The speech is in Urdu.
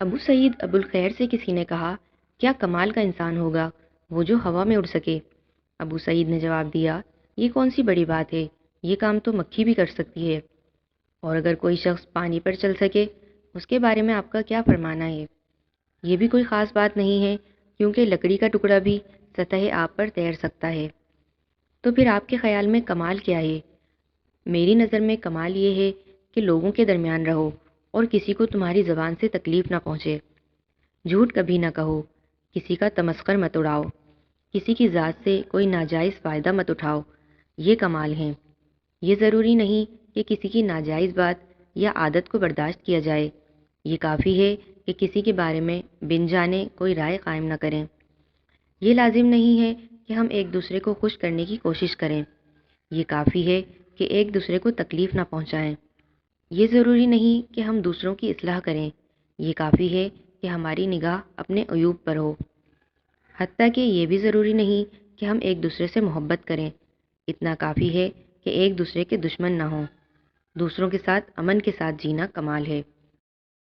ابو سعید ابوالخیر سے کسی نے کہا، کیا کمال کا انسان ہوگا وہ جو ہوا میں اڑ سکے؟ ابو سعید نے جواب دیا، یہ کون سی بڑی بات ہے، یہ کام تو مکھی بھی کر سکتی ہے۔ اور اگر کوئی شخص پانی پر چل سکے، اس کے بارے میں آپ کا کیا فرمانا ہے؟ یہ بھی کوئی خاص بات نہیں ہے، کیونکہ لکڑی کا ٹکڑا بھی سطح آب پر تیر سکتا ہے۔ تو پھر آپ کے خیال میں کمال کیا ہے؟ میری نظر میں کمال یہ ہے کہ لوگوں کے درمیان رہو اور کسی کو تمہاری زبان سے تکلیف نہ پہنچے۔ جھوٹ کبھی نہ کہو، کسی کا تمسخر مت اڑاؤ، کسی کی ذات سے کوئی ناجائز فائدہ مت اٹھاؤ، یہ کمال ہیں۔ یہ ضروری نہیں کہ کسی کی ناجائز بات یا عادت کو برداشت کیا جائے، یہ کافی ہے کہ کسی کے بارے میں بن جانے کوئی رائے قائم نہ کریں۔ یہ لازم نہیں ہے کہ ہم ایک دوسرے کو خوش کرنے کی کوشش کریں، یہ کافی ہے کہ ایک دوسرے کو تکلیف نہ پہنچائیں۔ یہ ضروری نہیں کہ ہم دوسروں کی اصلاح کریں، یہ کافی ہے کہ ہماری نگاہ اپنے عیوب پر ہو۔ حتیٰ کہ یہ بھی ضروری نہیں کہ ہم ایک دوسرے سے محبت کریں، اتنا کافی ہے کہ ایک دوسرے کے دشمن نہ ہوں۔ دوسروں کے ساتھ امن کے ساتھ جینا کمال ہے۔